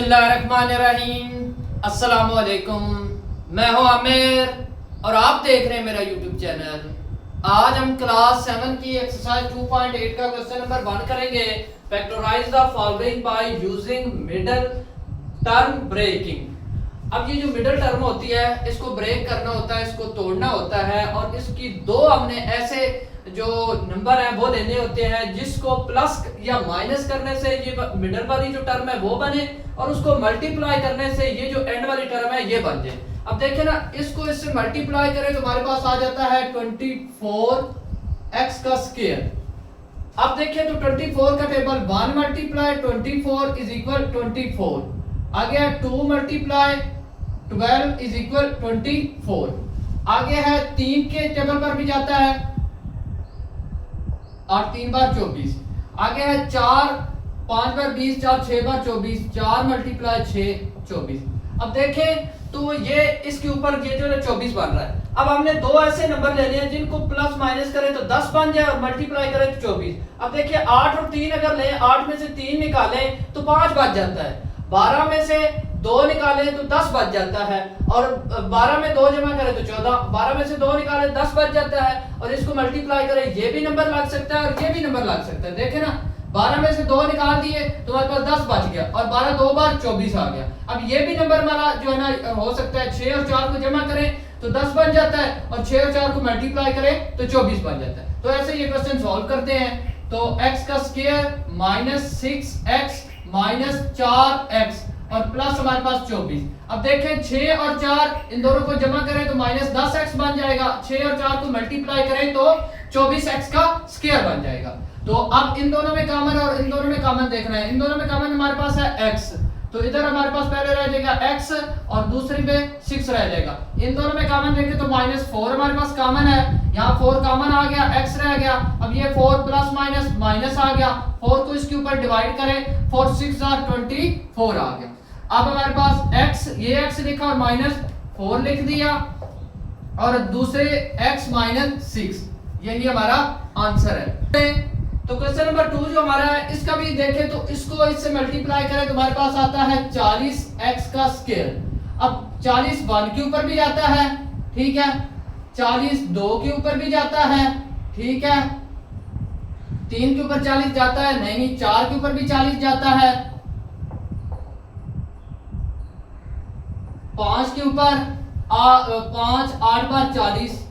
बिस्मिल्लाहिर्रहमानिर्रहीम। अस्सलाम वालेकुम। मैं हूं आमिर और आप देख रहे हैं मेरा यूट्यूब चैनल। आज हम क्लास 7 की एक्सरसाइज 2.8 का क्वेश्चन नंबर 1 करेंगे। Factorise the following by using middle term breaking. अब ये जो मिडिल टर्म होती है इसको ब्रेक करना होता है, इसको तोड़ना होता है और इसकी दो हमने ऐसे जो नंबर है वो लेने होते हैं जिसको प्लस या माइनस करने से ये मिडिल वाली जो टर्म है वो बने और उसको मल्टीप्लाई करने से ये जो एंड वाली टर्म है ये बन जाए। अब देखें ना, इसको इससे मल्टीप्लाई करें तो हमारे पास आ जाता है 24x का स्क्वायर। अब देखें तो 24 का टेबल 1 मल्टीप्लाई 24 इज इक्वल 24, आगे है 2 मल्टीप्लाई 12 इज इक्वल 24, आगे है 3 के टेबल पर भी जाता है 8 3 बार 24, आगे है 4 5 बार 20 4 6 बार 24, 4 मल्टीप्लाई 6 24। अब देखें तो ये इसके ऊपर ये जो 24 बन रहा है। अब हमने दो ऐसे नंबर लेने हैं जिनको प्लस माइनस करें तो 10 बन जाए और मल्टीप्लाई करें तो 24। अब देखिए 8 और 3 अगर लें, 8 में से 3 निकालें तो 5 बच जाता है, 12 में से 2 निकालें तो 10 बच जाता है और 12 में 2 जमा करें तो 14, 12 में से 2 निकालें 10 बच जाता है और इसको मल्टीप्लाई करें ये भी नंबर लग सकता है और ये भी नंबर लग सकता है। देखें ना, 12 में से 2 निकाल दिए तो हमारे पास 10 बच गया और 12 2 बार 24 आ गया। अब ये भी नंबर हमारा जो है ना हो सकता है 6 और 4 को जमा करें तो 10 बन जाता है और 6 और 4 को मल्टीप्लाई करें तो 24 बन जाता है। तो ऐसे ये क्वेश्चन सॉल्व करते हैं। तो x का square minus 6x minus 4x और प्लस हमारे पास 24। अब देखें 6 और 4 इन दोनों को जमा करें तो माइनस 10x बन जाएगा, 6 और 4 को मल्टीप्लाई करें तो 24x का स्क्वायर बन जाएगा। तो अब इन दोनों में कॉमन और इन दोनों में कॉमन देखना है। इन दोनों में कॉमन हमारे पास है x, तो इधर हमारे पास पहले रह जाएगा x और दूसरी में 6 रह जाएगा। इन दोनों में कॉमन देखें तो -4 हमारे पास कॉमन है, यहाँ 4 कॉमन आ गया, x रह गया। अब ये 4 प्लस माइनस माइनस आ गया, 4 को इसके ऊपर डिवाइड करें 4 6 आर 24 आ गया। अब हमारे पास x, ये x लिखा और -4 लिख दिया और दूसरे x -6, यही हमारा आंसर है। तो क्वेश्चन नंबर 2 जो हमारा है इसका भी देखें तो इसको इससे मल्टीप्लाई करें तो हमारे पास आता है 40x का स्क्वायर। अब 40 1 के ऊपर भी जाता है, ठीक है, 40 2 के ऊपर भी जाता है, ठीक है, 3 के ऊपर 40 जाता है, नहीं 4 के ऊपर भी 40 जाता है, 5 के ऊपर 5 8 बार 40।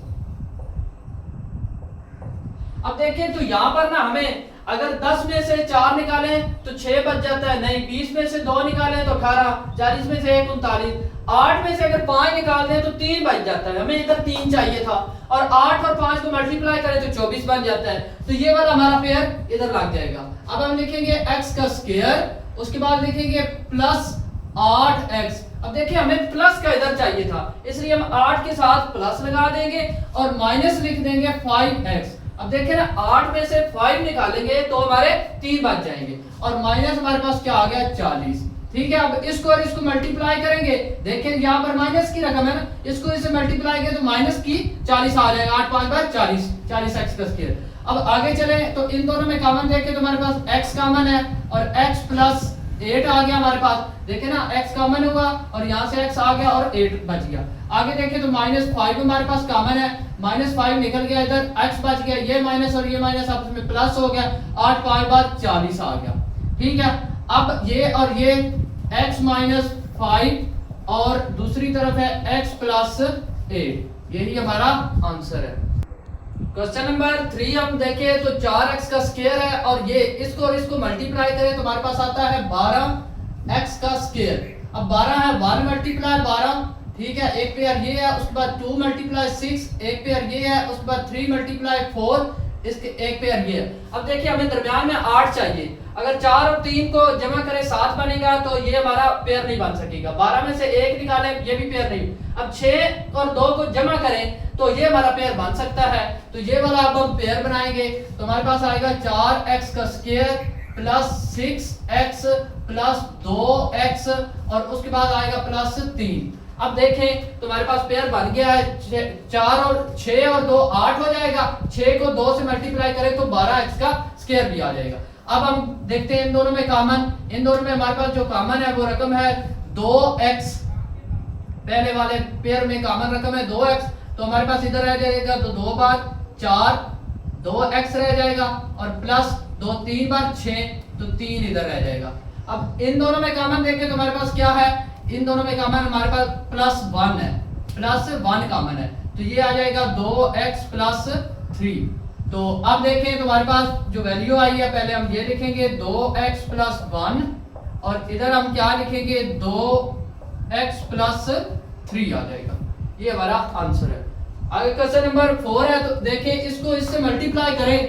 अब देखें तो यहां पर ना हमें अगर 10 में से 4 निकालें तो 6 बच जाता है, नहीं 20 में से 2 निकालें तो 18, 40 में से 1 39, 8 में से अगर 5 निकाल दें तो 3 बच जाता है, हमें इधर 3 चाहिए था और 8 और 5 को मल्टीप्लाई करें तो 24 बन जाता है। तो ये वाला हमारा पेयर इधर लग जाएगा। अब हम लिखेंगे x का स्क्वायर, उसके बाद लिखेंगे प्लस 8x। अब देखिए हमें प्लस का इधर चाहिए था इसलिए हम 8 के साथ प्लस लगा देंगे और माइनस लिख देंगे 5x। अब देखिए ना 8 में से 5 निकालेंगे तो हमारे 3 बच जाएंगे और माइनस हमारे पास क्या आ गया 40, ठीक है। अब इसको और इसको मल्टीप्लाई करेंगे, देखिए यहाँ पर माइनस की रकम है ना, इसको इससे मल्टीप्लाई करें तो माइनस की 40 आ जाएगा, 8 5 बार 40, 40x का स्क्वायर। अब आगे चले तो इन दोनों में कॉमन देखें तो हमारे पास x कॉमन है और x प्लस 8 आ गया हमारे पास, देखे ना x कॉमन हुआ और यहाँ से x आ गया और 8 बच गया। आगे देखें तो -5 हमारे पास कॉमन है, -5 निकल गया, इधर x बच गया, ये माइनस और ये माइनस आपस में प्लस हो गया, 8 5 बार 40 आ गया, ठीक है। अब ये और ये x -5 और दूसरी तरफ है x प्लस 8, यही हमारा आंसर है। क्वेश्चन नंबर 3 हम देखें तो 4x का स्क्वायर है और ये इसको और इसको मल्टीप्लाई करें तो हमारे पास आता है 12x का स्क्वायर। अब 12 है 1 मल्टीप्लाई 12, ठीक है, एक पेयर ये है, उसके बाद 2 मल्टीप्लाई 6, एक पेयर ये है, उसके बाद 3 मल्टीप्लाई 4, इसके एक पेयर ये है। अब देखिए हमें दरमियान में 8 चाहिए, अगर 4 और 3 को जमा करें 7 बनेगा तो ये हमारा पेयर नहीं बन सकेगा, 12 में से 1 निकालें ये भी पेयर नहीं। अब 6 और 2 को जमा करें तो ये हमारा पेयर बन सकता है, तो ये वाला अब हम पेयर बनाएंगे तो हमारे पास आएगा 4x का square plus 6x plus 2x और उसके बाद आएगा प्लस 3। अब देखें तो हमारे पास पेयर बन गया है, 4 और 6 और 2 8 हो जाएगा, 6 को 2 से मल्टीप्लाई करें तो 12x का स्क्वायर भी आ जाएगा। अब हम देखते हैं इन दोनों में कॉमन, इन दोनों में हमारे पास जो कॉमन है वो रकम है 2x। पहले वाले पेयर में कॉमन रकम है 2x, तो हमारे पास इधर रह जाएगा तो 2 बार 4 2x रह जाएगा, और प्लस 2 3 बार 6 तो 3 इधर रह जाएगा। अब इन दोनों में कॉमन देखें तो हमारे पास क्या है, इन दोनों में कॉमन हमारे पास +1 है, +1 कॉमन है, तो ये आ जाएगा 2x + 3। तो अब देखें तो हमारे पास जो वैल्यू आई है, पहले हम ये लिखेंगे 2x + 1, और इधर हम क्या लिखेंगे 2x + 3 आ जाएगा। ये हमारा आंसर है। आगे क्वेश्चन नंबर 4 है, तो देखें इसको इससे मल्टीप्लाई करें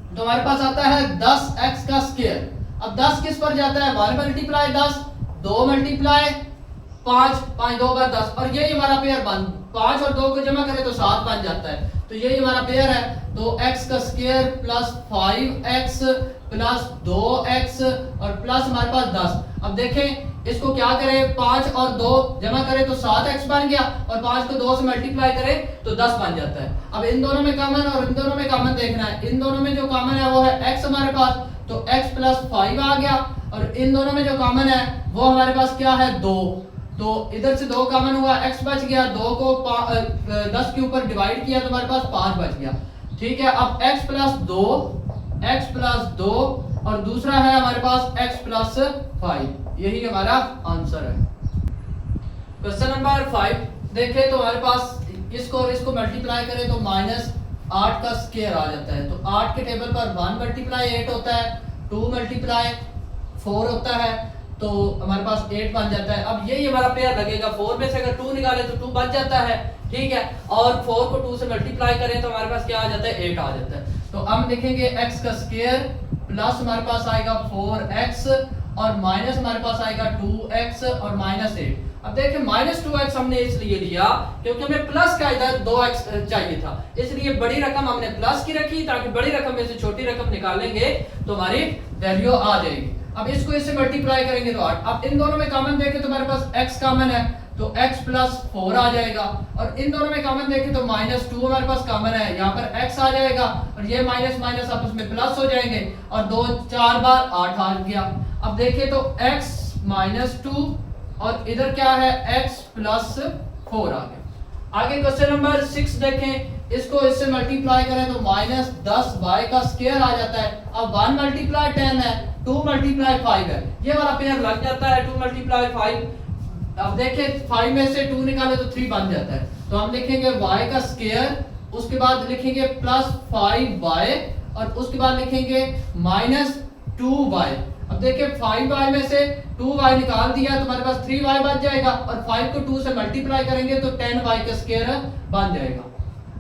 तो हमारे पास आता है 10x का स्क्वायर। अब 10 किस पर जाता है, 1 × 10, 2 × 5, 5 2 बार 10, और यही हमारा पेयर 5 और 2 को जमा करें तो 7 बन जाता है, तो यही हमारा पेयर है। तो x का स्क्वायर + 5x + 2x और प्लस हमारे पास 10। अब देखें इसको क्या करें, 5 और 2 जमा करें तो 7x बन गया, और 5 को 2 से मल्टीप्लाई करें तो 10 बन जाता है। अब इन दोनों में कॉमन और इन दोनों में कॉमन देखना है। इन दोनों में जो कॉमन है वो है x हमारे पास, तो x + 5 आ गया, और इन दोनों में जो कॉमन है वो हमारे पास क्या है 2, तो इधर से 2 कॉमन हुआ, x बच गया, 2 को 10 के ऊपर डिवाइड किया तो हमारे पास 5 बच गया। ठीक है, अब x + 2 और दूसरा है हमारे पास x + 5, यही हमारा आंसर है। क्वेश्चन नंबर 5 देखें तो हमारे पास इसको और इसको मल्टीप्लाई करें तो -8 का स्क्वायर आ जाता है। तो 8 के टेबल पर 1 × 8 होता है, 2 × 4 होता है, तो हमारे पास 8 बन जाता है। अब यही हमारा पेयर लगेगा, 4 में से अगर 2 निकाले तो 2 बच जाता है, ठीक है, और 4 को 2 से मल्टीप्लाई करें तो हमारे पास क्या आ जाता है 8 आ जाता है। तो हम लिखेंगे x का स्क्वायर प्लस हमारे पास आएगा 4x और माइनस हमारे पास आएगा 2x और -8। अब देखिए -2x हमने इसलिए लिया क्योंकि हमें प्लस का इधर 2x चाहिए था, इसलिए बड़ी रकम हमने प्लस की रखी ताकि बड़ी रकम में से छोटी रकम निकालेंगे तो हमारी वैल्यू आ जाएगी। अब इसको इससे मल्टीप्लाई करेंगे तो 8। अब इन दोनों में कॉमन देखें तो हमारे पास x कॉमन है, तो x + 4 आ जाएगा, और इन दोनों में कॉमन देखें तो -2 हमारे पास कॉमन है, यहाँ पर x आ जाएगा, और ये माइनस माइनस आपस में प्लस हो जाएंगे, और 2 4 बार 8 आ गया। अब देखें तो x -2 और इधर क्या है x + 4 आ गया। आगे क्वेश्चन नंबर 6 देखें, इसको इससे मल्टीप्लाई करें तो -10y का स्क्वायर आ जाता है। अब 1 × 10 है, 2 × 5 है, ये वाला पेयर लग जाता है 2 × 5। अब देखें 5 में से 2 निकाले तो 3 बन जाता है, तो हम लिखेंगे y का स्क्वायर, उसके बाद लिखेंगे +5y और उसके बाद लिखेंगे -2y। अब देखिए 5y में से 2y निकाल दिया तो हमारे पास 3y बच जाएगा, और 5 को 2 से मल्टीप्लाई करेंगे तो 10y का स्क्वायर बन जाएगा।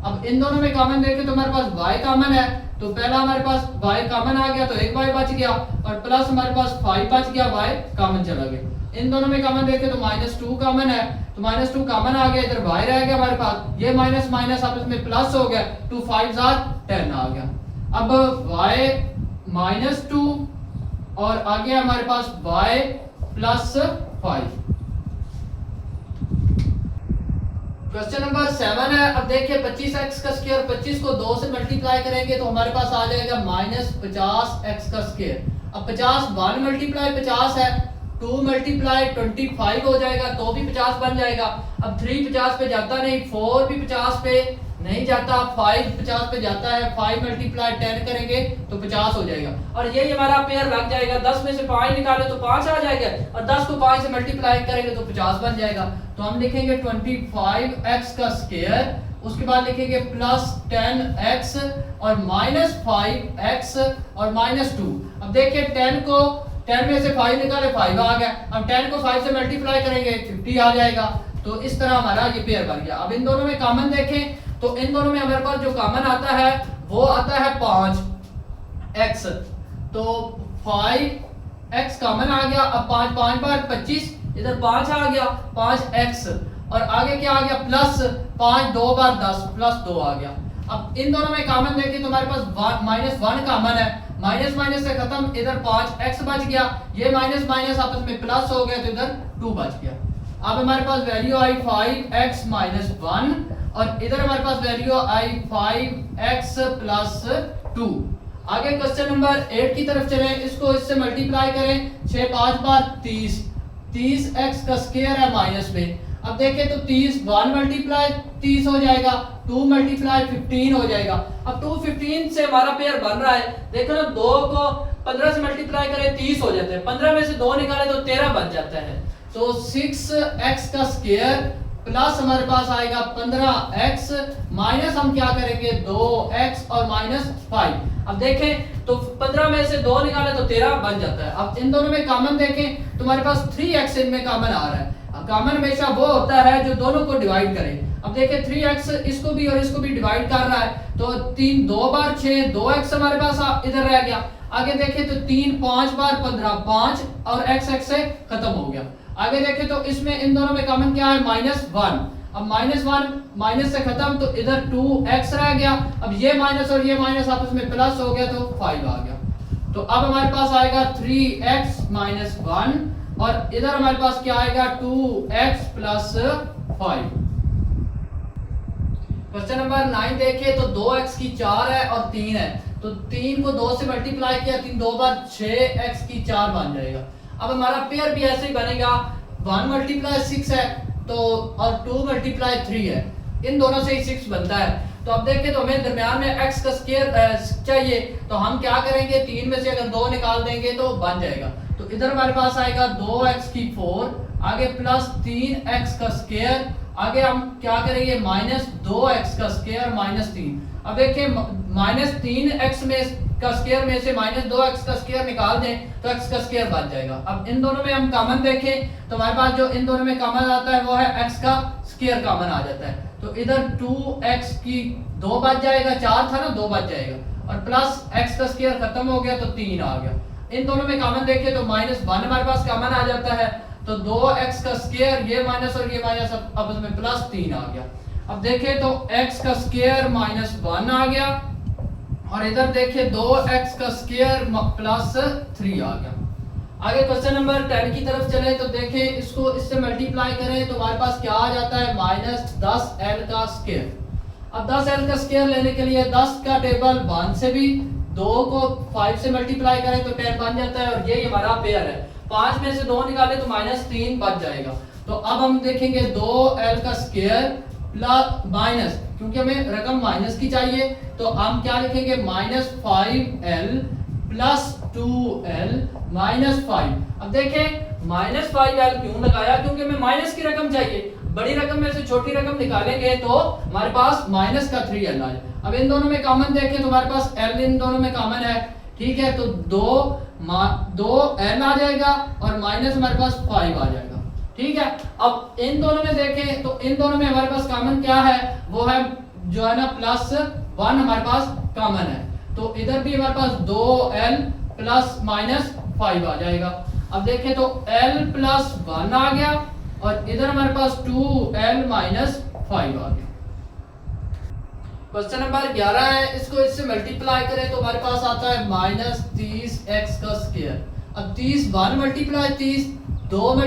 अब इन दोनों में कॉमन देखें तो हमारे पास y कॉमन है, तो पहला हमारे पास y कॉमन आ गया तो एक y बच गया, और प्लस हमारे पास 5 बच गया, y कॉमन चला गया। इन दोनों में कॉमन देखें तो -2 कॉमन है, तो -2 कॉमन आ गया, इधर y रह गया हमारे पास, ये माइनस माइनस आपस में प्लस हो गया, 2 5 10 आ गया। अब y -2 और आ गया हमारे पास y + 5। क्वेश्चन नंबर 7 है। अब देखिए 25x का स्क्वायर, 25 को 2 से मल्टीप्लाई करेंगे तो हमारे पास आ जाएगा -50x का स्क्वायर। अब 50 1 × 50 है, 2 × 25 हो जाएगा तो भी 50 बन जाएगा। अब 3 50 पे जाता नहीं, 4 भी 50 पे नहीं जाता, 5 50 पे जाता है, 5 × 10 करेंगे तो 50 हो जाएगा, और यही हमारा पेयर लग जाएगा। 10 में से 5 निकाले तो 5 आ जाएगा, और 10 को 5 से मल्टीप्लाई करेंगे तो 50 बन जाएगा। तो हम लिखेंगे 25x का स्क्वायर, उसके बाद लिखेंगे +10x और -5x और -2। अब देखिए 10 में से 5 निकाले 5 आ गया, अब 10 को 5 से मल्टीप्लाई करेंगे 50 आ जाएगा। तो इस तरह हमारा ये पेयर बन गया। अब इन दोनों में कॉमन देखें तो इन दोनों में हमारे पास जो कॉमन आता है वो आता है 5x, तो 5x कॉमन आ गया। अब 5 5 बार 25, इधर 5 आ गया, 5x, और आगे क्या आ गया प्लस 5 2 बार 10 +2 आ गया। अब इन दोनों में कॉमन देखें तो हमारे पास -1 कॉमन है, माइनस माइनस से खत्म, इधर 5x बच गया, ये माइनस माइनस आपस में प्लस हो गया तो इधर 2 बच गया। अब हमारे पास वैल्यू आई 5x - 1 और इधर हमारे पास वैल्यू आई 5x + 2। आगे क्वेश्चन नंबर 8 की तरफ चलें, इसको इससे मल्टीप्लाई करें 6 5 बार 30, 30x का स्क्वायर है माइनस में। अब देखें तो 30 1 मल्टीप्लाई 30 हो जाएगा, 2 मल्टीप्लाई 15 हो जाएगा। अब 2 15 से हमारा पेयर बन रहा है, देखो ना 2 को 15 से मल्टीप्लाई करें 30 हो जाते हैं, 15 में से 2 निकाले तो 13 बन जाता है। तो 6x का स्क्वायर प्लस हमारे पास आएगा 15x माइनस हम क्या करेंगे 2x और माइनस 5। अब देखें तो 15 में से 2 निकाले तो 13 बन जाता है। अब इन दोनों में कॉमन देखें, तुम्हारे पास 3x इनमें कॉमन आ रहा है। कॉमन हमेशा वो होता है जो दोनों को डिवाइड करे। अब देखें 3x इसको भी और इसको भी डिवाइड कर रहा है, तो 3 2 बार 6, 2x हमारे पास इधर रह गया। आगे देखें तो 3 5 बार 15, 5 और x से खत्म हो गया। आगे देखें तो इसमें इन दोनों में कॉमन क्या है -1। अब -1 माइनस से खत्म, तो इधर 2x रह गया। अब ये माइनस और ये माइनस आपस में प्लस हो गया तो 5 आ गया। तो अब हमारे पास आएगा 3x - 1 और इधर हमारे पास क्या आएगा 2x + 5। क्वेश्चन नंबर 9 देखिए तो 2x की 4 है और 3 है, तो 3 को 2 से मल्टीप्लाई किया, 3 2 बार 6x की 4 बन जाएगा। अब हमारा पेयर भी ऐसे ही बनेगा, 1 × 6 है तो और 2 × 3 है, इन दोनों से ही 6 बनता है। तो अब देखें तो हमें दरमियान में x का स्क्वायर चाहिए, तो हम क्या करेंगे 3 में से अगर 2 निकाल देंगे तो बन जाएगा। तो इधर हमारे पास आएगा 2x की 4, आगे प्लस 3x का स्क्वायर, आगे हम क्या करेंगे -2x का स्क्वायर -3। अब देखिए -3x में का स्क्वायर में से -2x का स्क्वायर निकाल दें तो x का स्क्वायर बच जाएगा। अब इन दोनों में हम कॉमन देखें तो हमारे पास जो इन दोनों में कॉमन आता है वो है x का स्क्वायर कॉमन आ जाता है। तो इधर 2x की 2 बच जाएगा, 4 था ना 2 बच जाएगा, और प्लस x का स्क्वायर खत्म हो गया तो 3 आ गया। इन दोनों में कॉमन देखें तो -1 हमारे पास कॉमन आ जाता है, तो 2x का स्क्वायर ये माइनस और ये माइनस आपस में +3 आ गया। अब देखें तो x का स्क्वायर -1 आ गया और इधर देखिए 2x का स्क्वायर +3 आ गया। आगे क्वेश्चन नंबर 10 की तरफ चले तो देखें इसको इससे मल्टीप्लाई करें तो हमारे पास क्या आ जाता है -10l का स्क्वायर। अब 10l का स्क्वायर लेने के लिए 10 का टेबल 1 से भी, 2 को 5 से मल्टीप्लाई करें तो 10 बन जाता है और ये हमारा पेयर है। 5 में से 2 निकाले तो -3 बच जाएगा। तो अब हम देखेंगे 2l का स्क्वायर प्लस माइनस, क्योंकि हमें रकम माइनस की चाहिए तो हम क्या लिखेंगे -5l + 2l - 5। अब देखें -5l क्यों लगाया, क्योंकि हमें माइनस की रकम चाहिए। बड़ी रकम में से छोटी रकम निकालेंगे तो हमारे पास -3l आ जाए। अब इन दोनों में कॉमन देखें तो हमारे पास l इन दोनों में कॉमन है, ठीक है, तो 2l आ जाएगा और माइनस हमारे पास 5 आ जाएगा, ठीक है। अब इन दोनों में देखें तो इन दोनों में हमारे पास कॉमन क्या है, वो है जो है ना +1 हमारे पास कॉमन है, तो इधर भी हमारे पास 2l ± 5 आ जाएगा। अब देखें तो l + 1 आ गया और इधर हमारे पास 2l - 5 आ गया। क्वेश्चन नंबर 11 है, इसको इससे मल्टीप्लाई करें तो हमारे पास आता है -30x का स्क्वायर। अब 30 1 × 30, 2 ×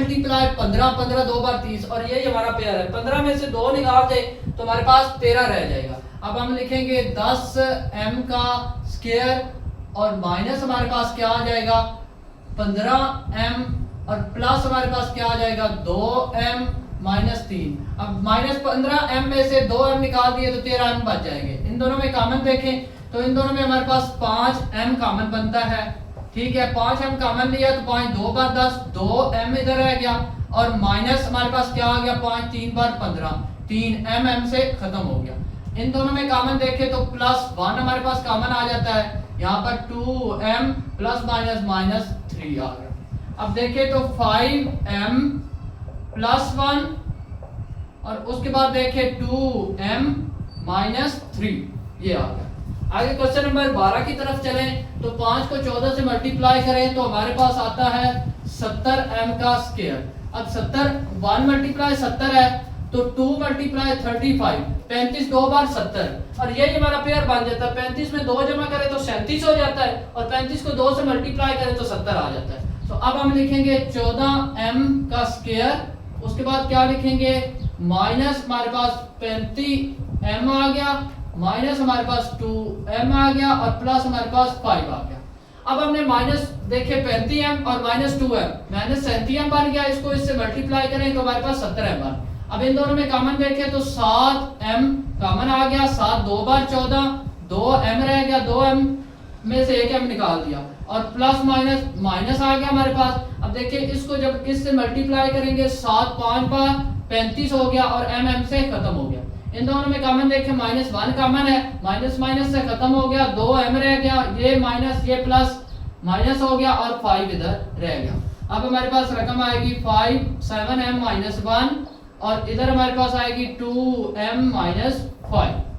15, 15 2 बार 30 और यही हमारा पेयर है। 15 में से 2 निकाल दे तो हमारे पास 13 रह जाएगा। अब हम लिखेंगे 10m का स्क्वायर और माइनस हमारे पास क्या आ जाएगा 15m और प्लस हमारे पास क्या आ जाएगा 2m - 3। अब -15m में से 2m निकाल दिए तो 13m बच जाएंगे। इन दोनों में कॉमन देखें तो इन दोनों में हमारे पास 5m कॉमन बनता है, ठीक है। 5m कॉमन लिया तो 5 2 बार 10, 2m इधर रह गया और माइनस हमारे पास क्या आ गया 5 3 बार 15, 3m से खत्म हो गया। इन दोनों में कॉमन देखें तो +1 हमारे पास कॉमन आ जाता है, यहाँ पर 2m ± -3 आ गया। अब देखें तो 5m + 1 और उसके बाद देखें 2m - 3 ये आ गया। आगे क्वेश्चन नंबर 12 की तरफ चलें तो 5 को 14 से मल्टीप्लाई करें तो हमारे पास आता है 70m का स्क्वायर। अब 70 1 × 70 है तो 2 × 35, 35 2 बार 70 और यही हमारा पेयर बन जाता है। 35 में 2 जमा करें तो 37 हो जाता है और 35 को 2 से मल्टीप्लाई करें तो 70 आ जाता है। तो अब हम लिखेंगे 14m का स्क्वायर, उसके बाद क्या लिखेंगे माइनस हमारे पास 35m आ गया माइनस हमारे पास 2m आ गया और प्लस हमारे पास 5 आ गया। अब हमने माइनस देखे 35m और माइनस 2m, माइनस 37m बन गया। इसको इससे मल्टीप्लाई करें तो हमारे पास 70m बन। अब इन दोनों में कॉमन देखें तो 7m कॉमन आ गया, 7 2 बार 14, 2m रह गया, 2m में से एक m निकाल दिया और प्लस माइनस माइनस आ गया हमारे पास। अब देखिए इसको जब इससे मल्टीप्लाई करेंगे 7 5 बार 35 हो गया और m से खत्म हो गया। इन दोनों में कॉमन देखें माइनस 1 कॉमन है, माइनस माइनस से खत्म हो गया, 2m रह गया, ये माइनस ये प्लस माइनस हो गया और 5 इधर रह गया। अब हमारे पास रकम आएगी 5 7m - 1 और इधर हमारे पास आएगी 2m - 5।